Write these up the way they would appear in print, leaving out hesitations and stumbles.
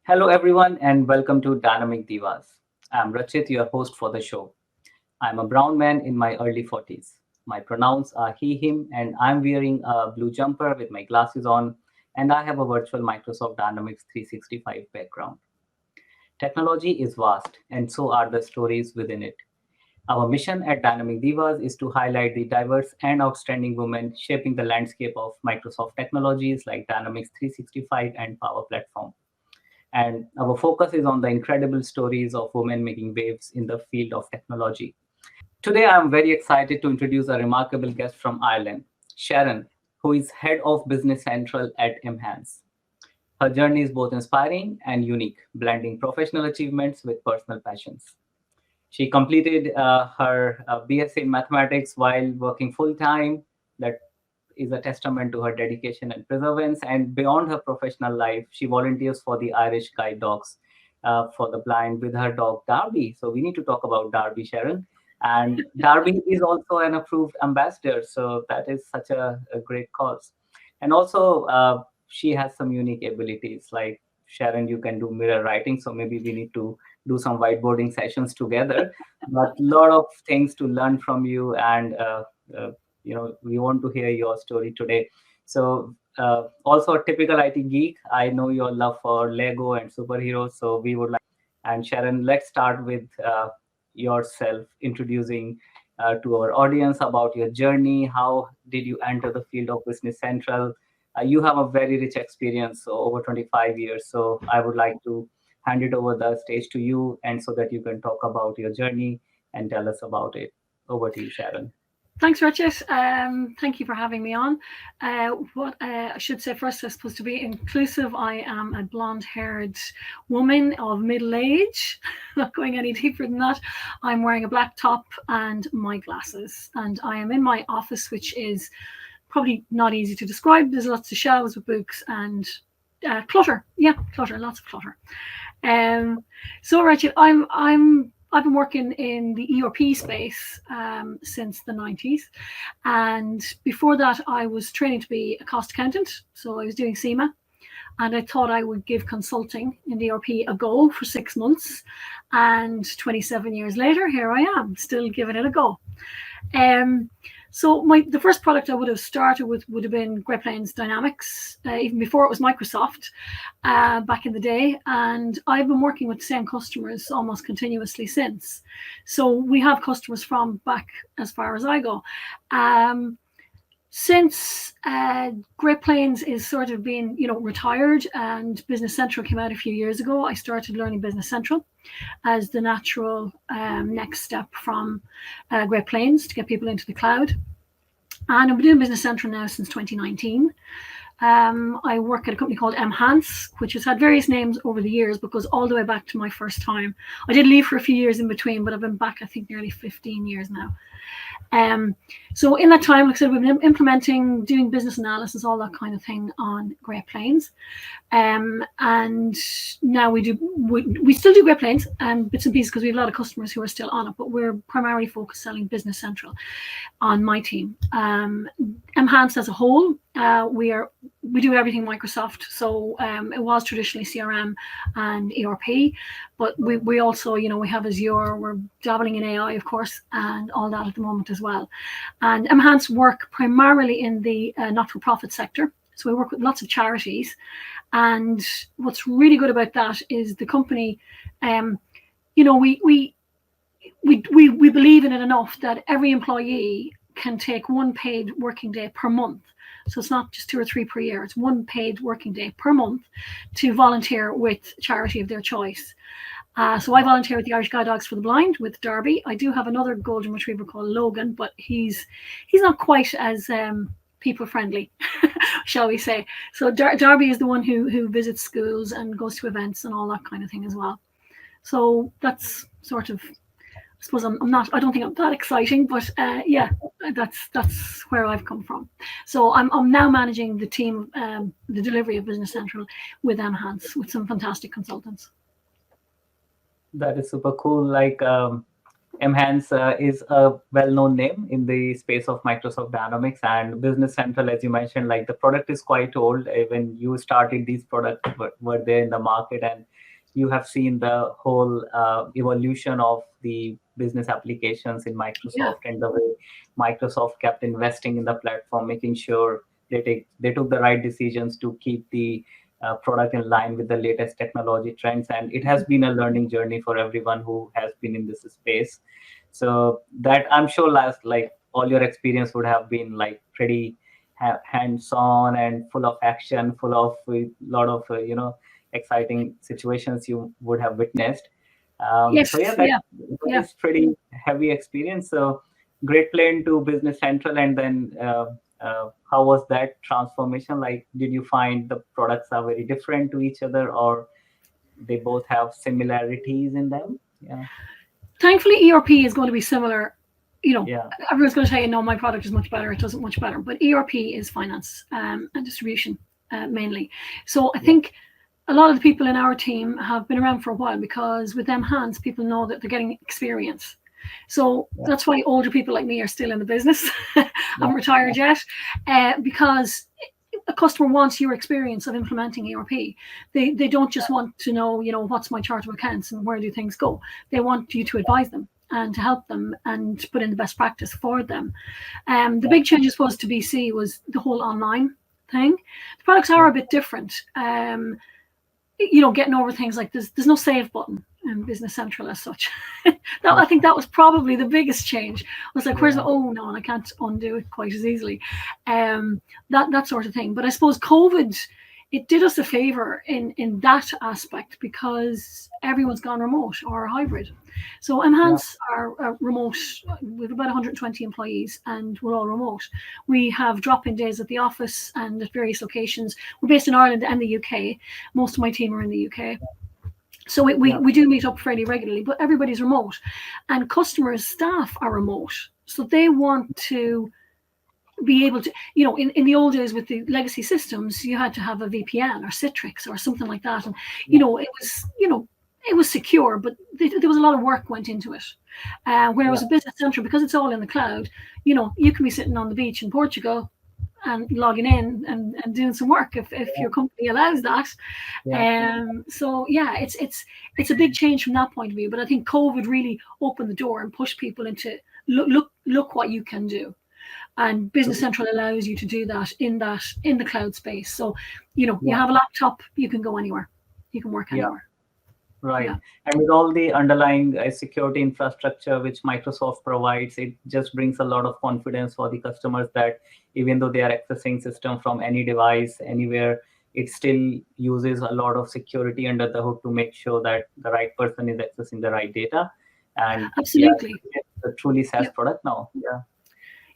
Hello, everyone, and welcome to Dynamic Divas. I'm Rachit, your host for the show. I'm a brown man in my early 40s. My pronouns are he, him, and I'm wearing a blue jumper with my glasses on, and I have a virtual Microsoft Dynamics 365 background. Technology is vast, and so are the stories within it. Our mission at Dynamic Divas is to highlight the diverse and outstanding women shaping the landscape of Microsoft technologies like Dynamics 365 and Power Platform. And our focus is on the incredible stories of women making waves in the field of technology. Today, I'm very excited to introduce a remarkable guest from Ireland, Sharon, who is head of Business Central at mhance. Her journey is both inspiring and unique, blending professional achievements with personal passions. She completed her BSc in mathematics while working full time. That is a testament to her dedication and perseverance. And beyond her professional life, she volunteers for the Irish Guide Dogs for the Blind with her dog Darby. So we need to talk about Darby, Sharon. And Darby is also an approved ambassador. So that is such a great cause. And also, she has some unique abilities. Like Sharon, you can do mirror writing. So maybe we need to do some whiteboarding sessions together. But a lot of things to learn from you, and uh, we want to hear your story today. So also a typical IT geek, I know your love for Lego and superheroes. So we would like, and Sharon, let's start with yourself introducing to our audience about your journey. How did you enter the field of Business Central? You have a very rich experience, so over 25 years. So I would like to hand it over the stage to you, and so that you can talk about your journey and tell us about it. Over to you, Sharon. Thanks, Richard. Thank you for having me on. What I should say first, I suppose, to be inclusive, I am a blonde-haired woman of middle age. Not going any deeper than that. I'm wearing a black top and my glasses, and I am in my office, which is probably not easy to describe. There's lots of shelves with books and clutter. Yeah, clutter, lots of clutter. Um, so, Richard, I've been working in the ERP space since the 90s. And before that, I was training to be a cost accountant. So I was doing SEMA. And I thought I would give consulting in the ERP a go for 6 months. And 27 years later, here I am, still giving it a go. Um, so the first product I would have started with would have been Great Plains Dynamics, even before it was Microsoft, back in the day. And I've been working with the same customers almost continuously since. So we have customers from back as far as I go. Since Great Plains is sort of being, retired and Business Central came out a few years ago, I started learning Business Central as the natural next step from Great Plains to get people into the cloud. And I've been doing Business Central now since 2019. I work at a company called mhance, which has had various names over the years, but goes all the way back to my first time. I did leave for a few years in between, but I've been back, I think, nearly 15 years now. So in that time, like I said, we've been implementing, doing business analysis, all that kind of thing on Great Plains. And now we still do Great Plains and bits and pieces because we have a lot of customers who are still on it, but we're primarily focused selling Business Central on my team. mhance as a whole, we do everything Microsoft. So it was traditionally CRM and ERP, but we also, we have Azure, we're dabbling in AI, of course, and all that at the moment as well. And mhance work primarily in the not-for-profit sector. So we work with lots of charities. And what's really good about that is the company, we believe in it enough that every employee can take one paid working day per month. So it's not just 2 or 3 per year, it's one paid working day per month to volunteer with charity of their choice. So I volunteer with the Irish Guide Dogs for the Blind with Darby. I do have another golden retriever called Logan, but he's not quite as people friendly, shall we say. So Darby is the one who visits schools and goes to events and all that kind of thing as well. So that's sort of, I suppose I don't think I'm that exciting, but yeah, that's where I've come from. So I'm now managing the team, the delivery of Business Central with mhance with some fantastic consultants. That is super cool. Like mhance is a well-known name in the space of Microsoft Dynamics and Business Central. As you mentioned, like the product is quite old. When you started, these products were there in the market, and you have seen the whole evolution of the business applications in Yeah. Microsoft and the way Microsoft kept investing in the platform, making sure they took the right decisions to keep the product in line with the latest technology trends. And it has been a learning journey for everyone who has been in this space. So that I'm sure last like all your experience would have been like pretty hands-on and full of action, full of a lot of exciting situations you would have witnessed. So Yes. yeah, Yeah. that Yeah. is pretty heavy experience. So Great Plain to Business Central, and then how was that transformation? Like, did you find the products are very different to each other, or they both have similarities in them? Yeah, Thankfully, ERP is going to be similar. You know, yeah, everyone's going to tell you, no, my product is much better. It does it much better. But ERP is finance and distribution mainly. So I yeah, think a lot of the people in our team have been around for a while because with them hands, people know that they're getting experience. So yeah, that's why older people like me are still in the business. yeah, I'm retired yet, because a customer wants your experience of implementing ERP. They don't just want to know, what's my chart of accounts and where do things go. They want you to advise them and to help them and to put in the best practice for them. The yeah, big change, I suppose, to BC was the whole online thing. The products are yeah, a bit different. Getting over things like there's no save button in Business Central as such. I think that was probably the biggest change. I was like, where's yeah, the, oh no, and I can't undo it quite as easily. That sort of thing. But I suppose COVID, it did us a favor in that aspect because everyone's gone remote or hybrid. So yeah, mhance are remote. We've about 120 employees and we're all remote. We have drop-in days at the office and at various locations. We're based in Ireland and the UK. Most of my team are in the UK. So yeah, we do meet up fairly regularly, but everybody's remote. And customers, staff are remote. So they want to be able to, in the old days with the legacy systems, you had to have a VPN or Citrix or something like that. And, yeah, it was secure, but there was a lot of work went into it. yeah, Whereas a Business Central, because it's all in the cloud, you can be sitting on the beach in Portugal and logging in and doing some work if your company allows that. yeah, So yeah, it's a big change from that point of view. But I think COVID really opened the door and pushed people into look what you can do. And Business true. Central allows you to do that in the cloud space. So, you Yeah, have a laptop, you can go anywhere, you can work yeah. anywhere. Right. Yeah, And with all the underlying security infrastructure which Microsoft provides, it just brings a lot of confidence for the customers that even though they are accessing system from any device, anywhere, it still uses a lot of security under the hood to make sure that the right person is accessing the right data. And yeah, absolutely. it's a truly SaaS Yeah. product now. Yeah,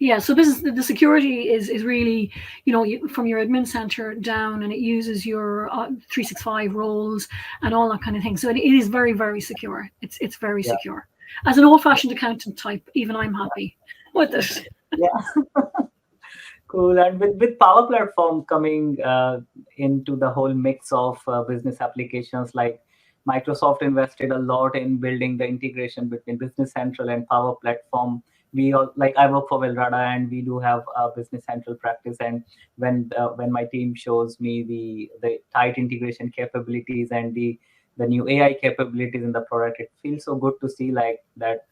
Yeah, so business the security is really from your admin center down, and it uses your 365 roles and all that kind of thing. So it is very very secure. It's very yeah, secure. As an old-fashioned accountant type, even I'm happy with it. yeah. Cool. And with Power Platform coming into the whole mix of business applications, like Microsoft invested a lot in building the integration between Business Central and Power Platform. We all like I work for Velrada, and we do have a Business Central practice. And when my team shows me the tight integration capabilities and the new AI capabilities in the product, it feels so good to see like that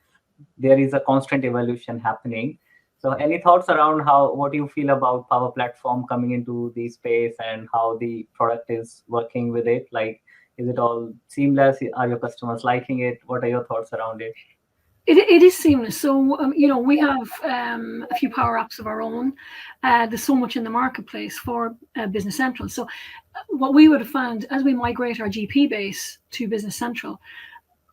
there is a constant evolution happening. So, any thoughts around how what you feel about Power Platform coming into the space and how the product is working with it? Like, is it all seamless? Are your customers liking it? What are your thoughts around it? It is seamless. So, we have a few power apps of our own. There's so much in the marketplace for Business Central. So, what we would have found as we migrate our GP base to Business Central,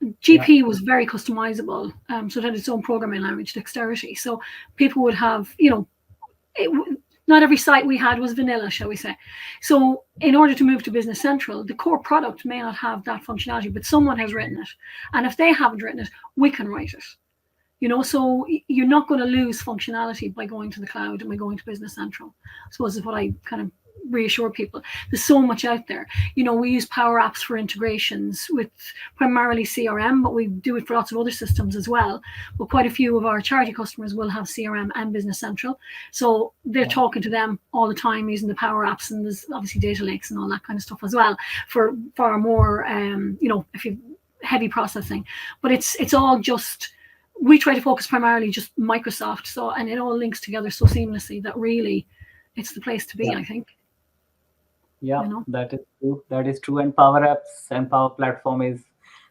Yeah, GP was very customizable. So it had its own programming language, Dexterity. So people would have, it, not every site we had was vanilla, shall we say. So in order to move to Business Central, the core product may not have that functionality, but someone has written it. And if they haven't written it, we can write it. So you're not going to lose functionality by going to the cloud and by going to Business Central. I suppose is what I kind of reassure people. There's so much out there. We use Power Apps for integrations with primarily CRM, but we do it for lots of other systems as well. But quite a few of our charity customers will have CRM and Business Central. So they're Yeah. talking to them all the time using the Power Apps, and there's obviously data lakes and all that kind of stuff as well for far more, if you heavy processing. But it's all just, we try to focus primarily just Microsoft. So, and it all links together so seamlessly that really it's the place to be, Yeah. I think, Yeah, you know. that is true. That is true. And Power Apps and Power Platform is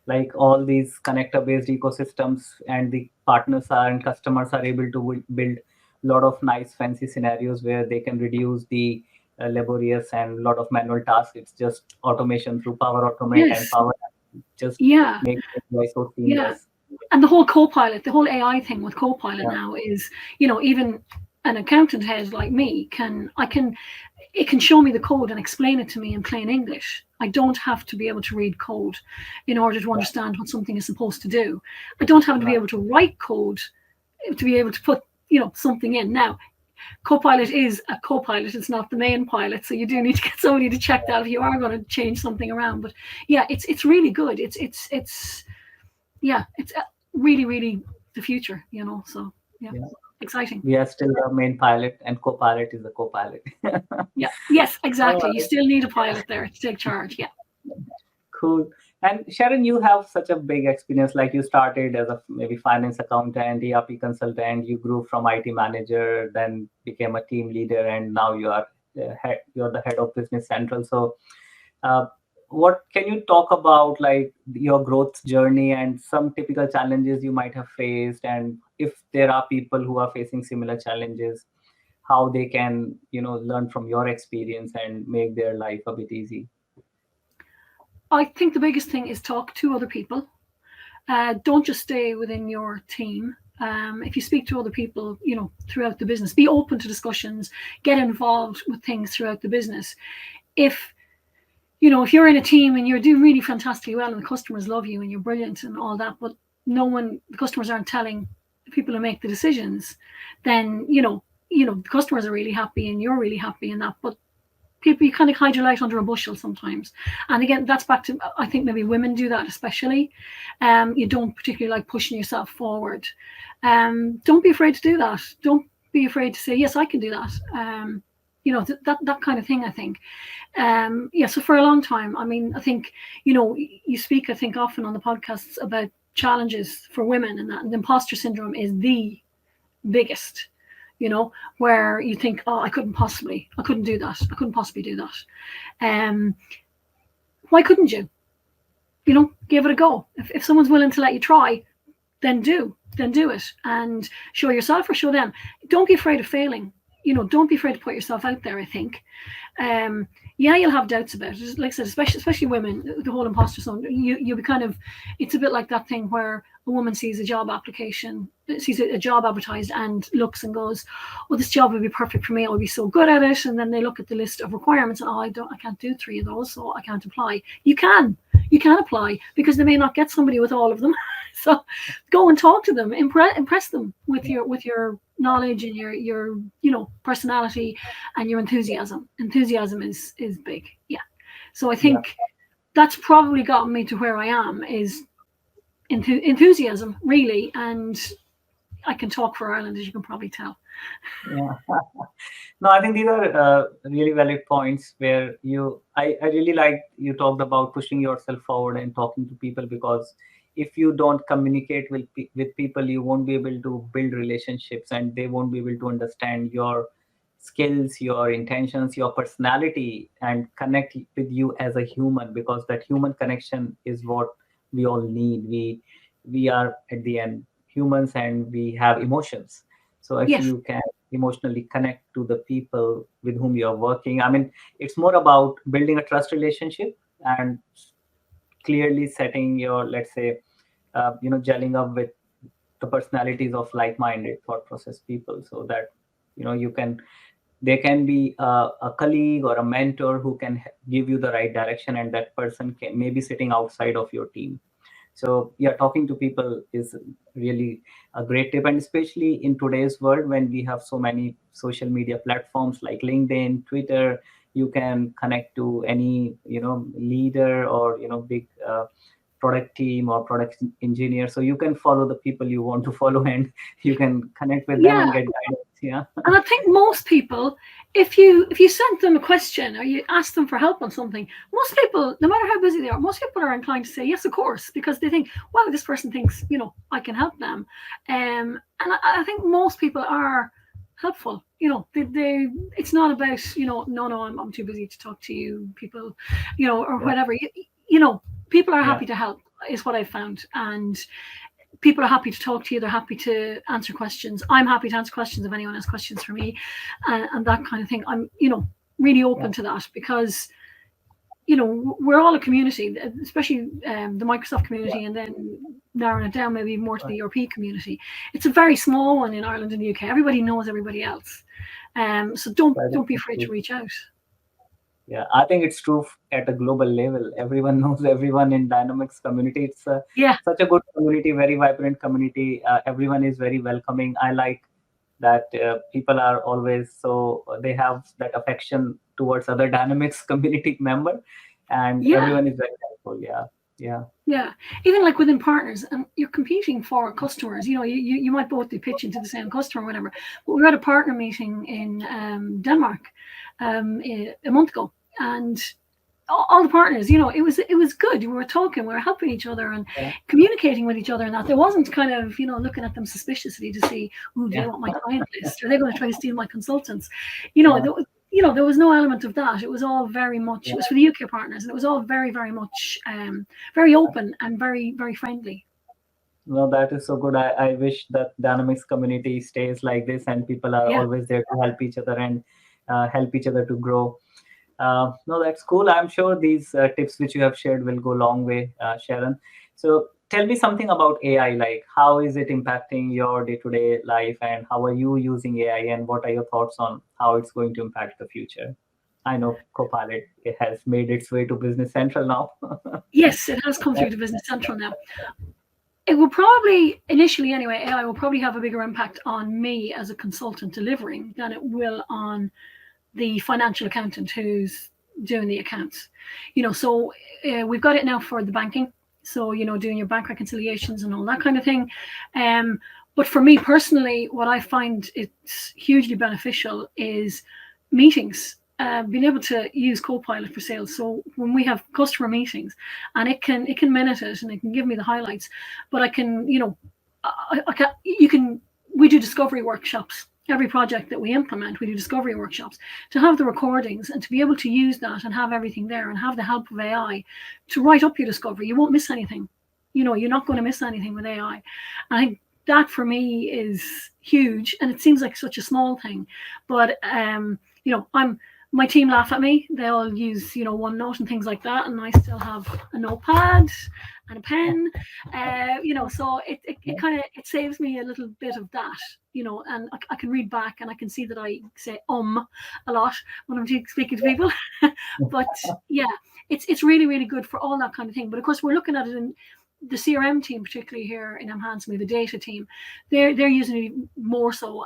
like all these connector-based ecosystems, and the partners are and customers are able to build a lot of nice, fancy scenarios where they can reduce the laborious and a lot of manual tasks. It's just automation through Power Automate and Yes. Power Apps just Yeah. make it life so Yeah. seamless. And the whole Copilot, the whole AI thing with Copilot Yeah, now is, even an accountant head like me it can show me the code and explain it to me in plain English. I don't have to be able to read code in order to yeah, understand what something is supposed to do. I don't have to be right. able to write code to be able to put, something in. Now, Copilot is a Copilot, it's not the main pilot. So you do need to get somebody to check that if you are going to change something around. But yeah, it's really good. It's yeah, it's really, really the future, So yeah, Yeah. exciting. We are still the main pilot, and co-pilot is the co-pilot. Yeah, yes, All exactly. You right. still need a pilot there to take charge. Yeah. Cool. And Sharon, you have such a big experience. Like you started as a maybe finance accountant, ERP consultant. You grew from IT manager, then became a team leader, and now you're the head of Business Central. So, uh, what can you talk about, like your growth journey and some typical challenges you might have faced, and if there are people who are facing similar challenges, how they can learn from your experience and make their life a bit easy. I think the biggest thing is talk to other people. Don't just stay within your team. If you speak to other people, throughout the business, be open to discussions, get involved with things throughout the business. If if you're in a team and you're doing really fantastically well and the customers love you and you're brilliant and all that, but the customers aren't telling the people who make the decisions, then the customers are really happy and you're really happy in that. But people, you kind of hide your light under a bushel sometimes. And again, that's back to, I think maybe women do that especially. You don't particularly like pushing yourself forward. Don't be afraid to do that. Don't be afraid to say yes, I can do that. That kind of thing, I think. Yeah, so for a long time, I mean, I think, you speak, I think, often on the podcasts about challenges for women, and that and the imposter syndrome is the biggest, where you think, oh, I couldn't do that. I couldn't possibly do that. Um, why couldn't you? Give it a go. If someone's willing to let you try, then do it and show yourself or show them. Don't be afraid of failing. Don't be afraid to put yourself out there, I think. Yeah, you'll have doubts about it. Like I said, especially women, the whole imposter syndrome. You'll be kind of, it's a bit like that thing where a woman sees a job application, sees a job advertised and looks and goes, "Well, this job would be perfect for me. I would be so good at it." And then they look at the list of requirements and, "Oh, I can't do 3 of those, so I can't apply." You can apply because they may not get somebody with all of them. So go and talk to them, impress them with your knowledge and your personality and your enthusiasm. Enthusiasm is big. Yeah. So I Yeah. think that's probably gotten me to where I am, is enthusiasm, really. And I can talk for Ireland, as you can probably tell. Yeah. No, I think these are really valid points where I really like you talked about pushing yourself forward and talking to people, because if you don't communicate with people, you won't be able to build relationships, and they won't be able to understand your skills, your intentions, your personality, and connect with you as a human, because that human connection is what we all need. We are at the end humans, and we have emotions. So if Yes. you can emotionally connect to the people with whom you're working, I mean, it's more about building a trust relationship and clearly setting your, let's say, gelling up with the personalities of like-minded thought process people, so that you can there can be a colleague or a mentor who can give you the right direction, and that person can maybe sitting outside of your team. So yeah, talking to people is really a great tip, and especially in today's world when we have so many social media platforms like LinkedIn, Twitter, You can connect to any leader or big product team or product engineer, so you can follow the people you want to follow, and you can connect with them and Yeah. get guidance. Yeah. And I think most people, if you sent them a question or you ask them for help on something, most people, no matter how busy they are, most people are inclined to say yes, of course, because they think, well, this person thinks I can help them, and I think most people are helpful. They it's not about no, I'm too busy to talk to you, people, or Yeah. whatever. People are Yeah. happy to help is what I found, and people are happy to talk to you. They're happy to answer questions. I'm happy to answer questions if anyone has questions for me, and that kind of thing. I'm, really Yeah. open to that because, we're all a community, especially the Microsoft Yeah. community, and then narrowing it down maybe more to Right. the ERP community. It's a very small one in Ireland and the UK. Everybody knows everybody else, so don't That don't be is afraid true. to reach out. Yeah, I think it's true at a global level. Everyone knows everyone in Dynamics community. It's Yeah, such a good community, very vibrant community. Everyone is very welcoming. I like that people are always so they have that affection towards other Dynamics community member, and yeah. everyone is very helpful. Yeah, yeah, Yeah, even like within partners, and you're competing for customers. You might both be pitching to the same customer, or whatever. But we were at a partner meeting in Denmark a month ago, and all the partners, it was good. We were talking, we were helping each other and yeah, communicating with each other, and that there wasn't kind of looking at them suspiciously to see, oh, do they yeah, want my client list? Are they going to try to steal my consultants? You know, yeah, there was, there was no element of that. It was all very much. yeah. It was for the UK partners, and it was all very, very much very open and very, very friendly. No, that is so good. I wish that Dynamics community stays like this, and people are Yeah. always there to help each other and help each other to grow. No, that's cool. I'm sure these tips which you have shared will go a long way, Sharon. So tell me something about AI, like how is it impacting your day-to-day life, and how are you using AI, and what are your thoughts on how it's going to impact the future? I know Copilot it has made its way to Business Central now. Yes, it has come through to Business Central now. It will probably, initially anyway, AI will probably have a bigger impact on me as a consultant delivering than it will on the financial accountant who's doing the accounts. So we've got it now for the banking. So doing your bank reconciliations and all that kind of thing. Um, but for me personally, what I find it's hugely beneficial is meetings. Being able to use Copilot for sales. So when we have customer meetings, and it can minute it and it can give me the highlights, but I can I can you can we do discovery workshops. Every project that we implement, we do discovery workshops to have the recordings and to be able to use that and have everything there and have the help of AI to write up your discovery. You won't miss anything. You're not going to miss anything with AI. And I think that for me is huge. And it seems like such a small thing, but I'm my team laugh at me. They all use OneNote and things like that, and I still have a notepad and a pen. So it kind of it saves me a little bit of that, and I can read back and I can see that I say a lot when I'm speaking to people. But yeah, it's really, really good for all that kind of thing. But of course, we're looking at it in the CRM team, particularly here in mhance, we have a data team. They're using it more so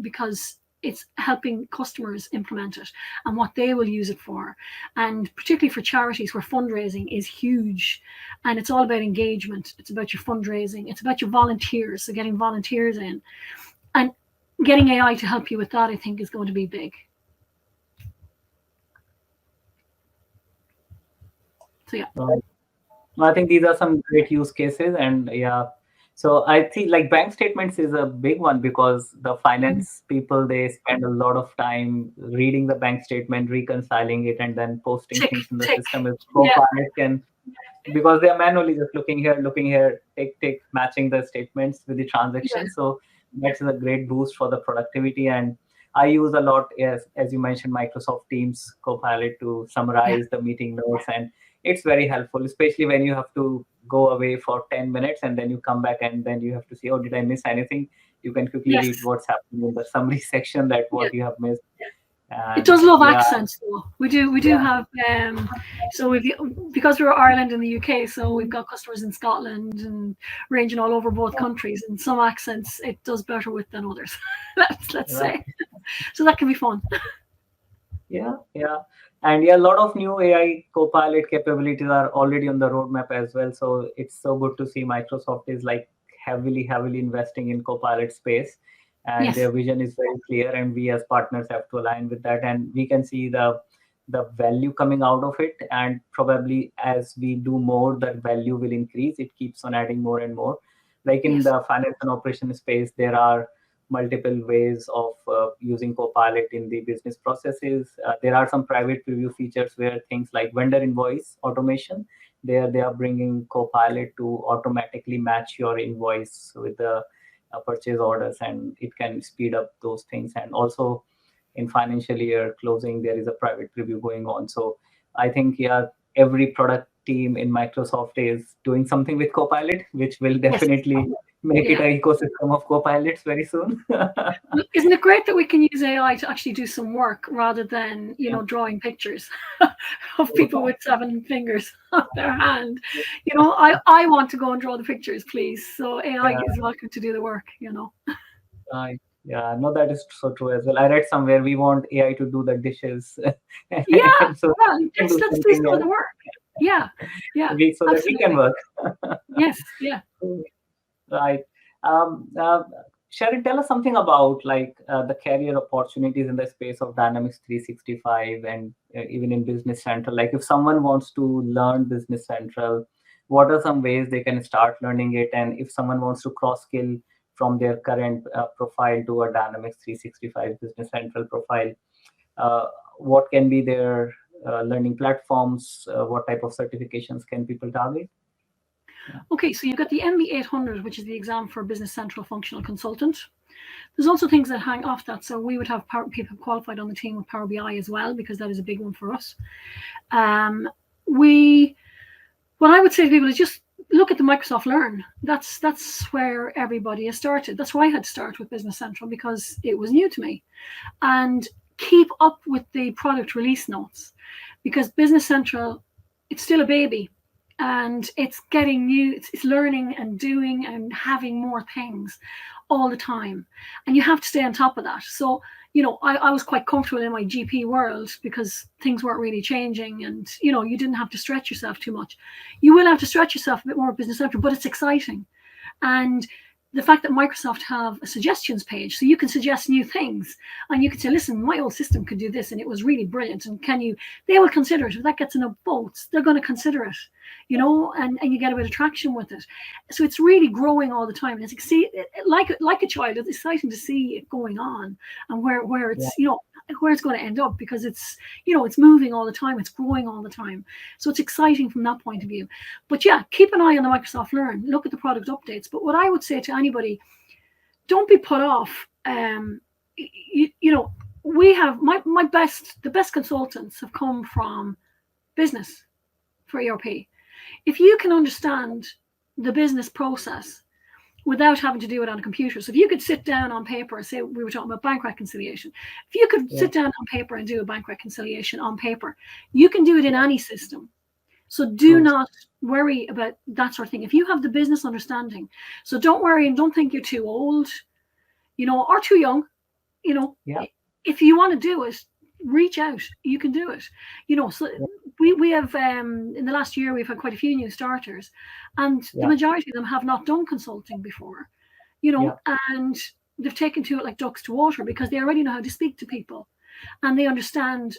because it's helping customers implement it and what they will use it for. And particularly for charities where fundraising is huge, and it's all about engagement. It's about your fundraising. It's about your volunteers. So getting volunteers in and getting AI to help you with that, I think, is going to be big. So yeah. Right. I think these are some great use cases, and yeah. So I think like bank statements is a big one because the finance people they spend a lot of time reading the bank statement, reconciling it, and then posting Tick, things in the tick. system. If Yeah. Copilot can because they are manually just looking here, tick, matching the statements with the Yeah. transactions. So that's a great boost for the productivity. And I use a lot, as you mentioned, Microsoft Teams Copilot to Yeah. summarize the meeting notes, and it's very helpful, especially when you have to go away for 10 minutes and then you come back and then you have to see, oh, did I miss anything? You can quickly Yes. read what's happening in the summary section that Yeah. what you have missed. It And does love yeah, accents though. We do yeah, have so we've because we're Ireland and the UK, so we've got customers in Scotland and ranging all over both countries, and some accents it does better with than others. let's right. say. So that can be fun. Yeah. And yeah, a lot of new AI Copilot capabilities are already on the roadmap as well. So it's so good to see Microsoft is like heavily investing in Copilot space, and Yes, their vision is very clear. And we as partners have to align with that, and we can see the value coming out of it. And probably as we do more, that value will increase. It keeps on adding more and more. Like in yes, the finance and operation space, there are multiple ways of using Copilot in the business processes. There are some private preview features where things like vendor invoice automation, there they are bringing Copilot to automatically match your invoice with the purchase orders, and it can speed up those things. And also in financial year closing, there is a private preview going on. So I think, yeah, every product team in Microsoft is doing something with Copilot, which will yes, definitely make it yeah. an ecosystem of Copilots very soon. Well, isn't it great that we can use AI to actually do some work rather than, Yeah. drawing pictures of people with 7 fingers on their hand? I want to go and draw the pictures, please. So AI Yeah, is welcome to do the work. yeah, no, that is so true as well. I read somewhere we want AI to do the dishes, Yeah, and so well, we can do let's do something some of else, the work. Yeah, yeah, so that we can absolutely. work. Yes, yeah. Right. Um, uh, Sharon, tell us something about like the career opportunities in the space of Dynamics 365 and even in Business Central. Like if someone wants to learn Business Central, what are some ways they can start learning it? And if someone wants to cross skill from their current profile to a Dynamics 365 Business Central profile, uh, what can be their learning platforms? What type of certifications can people target? Yeah. Okay, so you've got the MB 800, which is the exam for Business Central Functional Consultant. There's also things that hang off that. So we would have people qualified on the team with Power BI as well, because that is a big one for us. Um, we, what I would say to people is just look at the Microsoft Learn. That's where everybody has started. That's why I had to start with Business Central, because it was new to me. And keep up with the product release notes, because Business Central, it's still a baby, and it's getting new, it's learning and doing and having more things all the time, and you have to stay on top of that. So I was quite comfortable in my GP world because things weren't really changing, and you didn't have to stretch yourself too much. You will have to stretch yourself a bit more with Business Central, but it's exciting. And the fact that Microsoft have a suggestions page, so you can suggest new things, and you can say, listen, my old system could do this and it was really brilliant, and they will consider it. If that gets enough votes, they're going to consider it, and you get a bit of traction with it. So it's really growing all the time, and like a child, it's exciting to see it going on, and where Yeah. it's going to end up, because it's moving all the time, it's growing all the time. So it's exciting from that point of view. But yeah, keep an eye on the Microsoft Learn, look at the product updates. But what I would say to anybody, don't be put off. You know, we have the best consultants have come from business for ERP. If you can understand the business process without having to do it on a computer. So if you could sit down on paper, say we were talking about bank reconciliation, if you could Yeah. sit down on paper and do a bank reconciliation on paper, you can do it in any system. So do True. not worry about that sort of thing. If you have the business understanding, so don't worry and don't think you're too old, or too young. You know, Yeah. if you want to do it, reach out. You can do it. So Yeah. we have in the last year we've had quite a few new starters, and the Yeah. majority of them have not done consulting before. You Yeah. know, and they've taken to it like ducks to water, because they already know how to speak to people, and they understand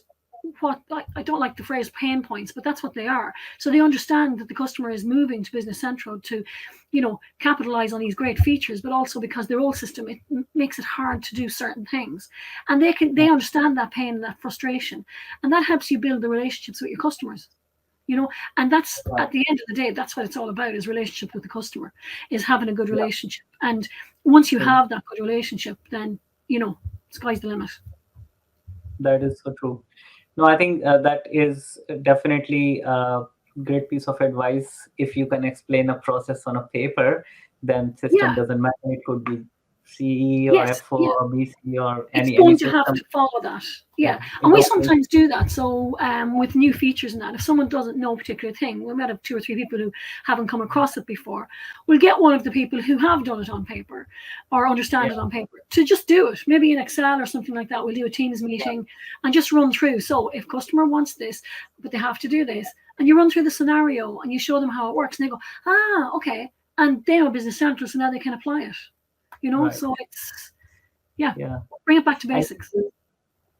what, I don't like the phrase pain points, but that's what they are. So they understand that the customer is moving to Business Central to, capitalize on these great features, but also because their old system, it makes it hard to do certain things, and they Yeah. understand that pain and that frustration, and that helps you build the relationships with your customers. And that's, Right. at the end of the day, that's what it's all about, is relationship with the customer, is having a good Yeah. relationship. And once you True. have that good relationship, then sky's the limit. That is so true. No, I think that is definitely a great piece of advice. If you can explain a process on a paper, then system Yeah, doesn't matter. It could be CE or Yes, F4 yeah. or BC or It's any going to have system. to follow that. Yeah, Yeah. And it we always. sometimes do that. So with new features and that, if someone doesn't know a particular thing, we might have two or three people who haven't come across it before. We'll get one of the people who have done it on paper or understand Yeah, it on paper to just do it. Maybe in Excel or something like that. We'll do a Teams yeah, meeting and just run through. So if customer wants this, but they have to do this, and you run through the scenario and you show them how it works, and they go, ah, okay. And they know Business Central, so now they can apply it. right. So it's, yeah, Yeah. bring it back to And basics.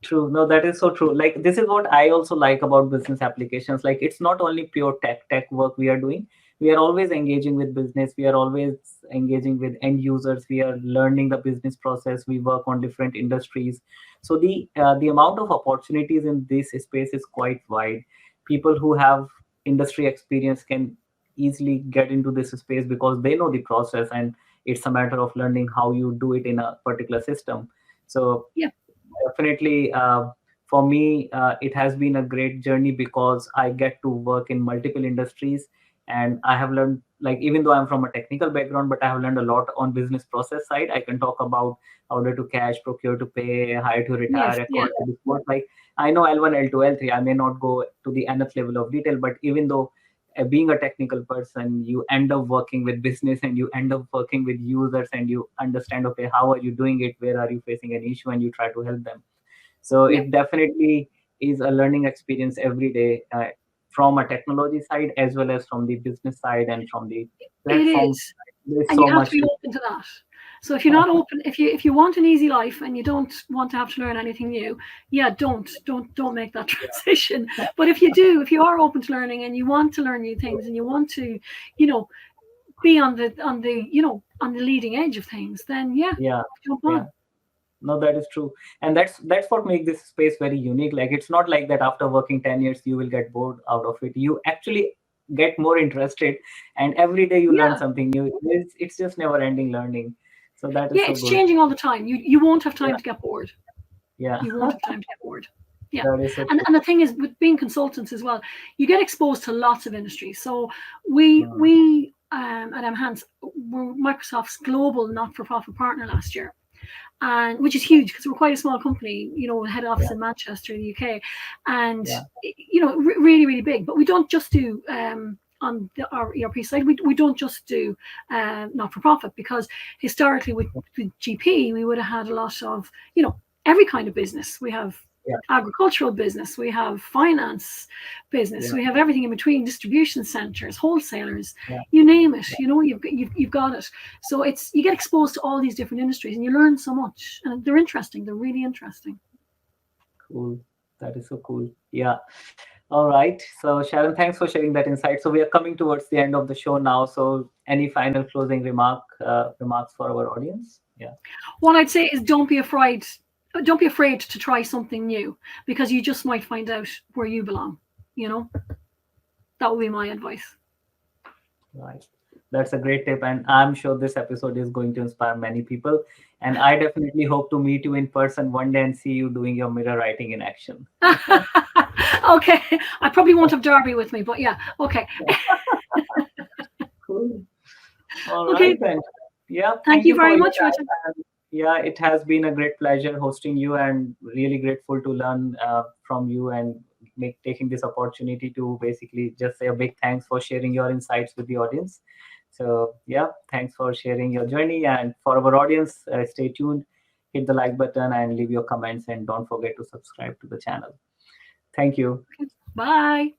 true. No, that is so true. Like this is what I also like about business applications. Like it's not only pure tech work we are doing. We are always engaging with business. We are always engaging with end users. We are learning the business process. We work on different industries. So the amount of opportunities in this space is quite wide. People who have industry experience can easily get into this space because they know the process, and it's a matter of learning how you do it in a particular system. So Yeah, definitely, for me, it has been a great journey because I get to work in multiple industries, and I have learned, like, even though I'm from a technical background, but I have learned a lot on business process side. I can talk about order to cash, procure to pay, hire to retire, yes, yeah, record to dispose. Like, I know L1, L2, L3. I may not go to the nth level of detail, but even though being a technical person, you end up working with business and you end up working with users, and you understand, okay, how are you doing it, where are you facing an issue, and you try to help them. So yeah. it definitely is a learning experience every day, from a technology side as well as from the business side and from the It platform is, side. There's and you so have to much be to. open to that. So if you're not open, if you want an easy life and you don't want to have to learn anything new, yeah, don't make that transition. But if you are open to learning and you want to learn new things and you want to, you know, be on the leading edge of things, then yeah, Yeah, jump yeah. on. No, that is true, and that's what makes this space very unique. Like it's not like that after working 10 years you will get bored out of it. You actually get more interested, and every day you learn Yeah, something new. It's just never ending learning. So that is yeah, so it's good. changing all the time. You won't have Yeah, time to get bored. yeah. You won't have time to get bored. Yeah. That is so And true. and the thing is with being consultants as well, you get exposed to lots of industries. So we Hmm. we at mhance were Microsoft's global not-for-profit partner last year, and which is huge because we're quite a small company, head office Yeah, in Manchester, in the UK, and yeah, really, really big. But we don't just do on our ERP side, we don't just do not for profit, because historically with GP we would have had a lot of every kind of business. We have yeah, agricultural business, we have finance business, yeah, we have everything in between, distribution centers, wholesalers, yeah. you name it. You've got it. So it's you get exposed to all these different industries and you learn so much, and they're interesting. They're really interesting. Cool. That is so cool. Yeah. All right. So Sharon, thanks for sharing that insight. So we are coming towards the end of the show now. So any final closing remarks for our audience? Yeah. What I'd say is don't be afraid to try something new, because you just might find out where you belong. You know, that would be my advice. Right. That's a great tip, and I'm sure this episode is going to inspire many people. And I definitely hope to meet you in person one day and see you doing your mirror writing in action. Okay, I probably won't have Darby with me, but yeah, okay. Cool. All right Okay, then. Yeah, thank thank you you for very your much, Richard. time. And yeah, it has been a great pleasure hosting you, and really grateful to learn from you and make taking this opportunity to basically just say a big thanks for sharing your insights with the audience. So yeah, thanks for sharing your journey, and for our audience, stay tuned, hit the like button, and leave your comments, and don't forget to subscribe to the channel. Thank you. Bye.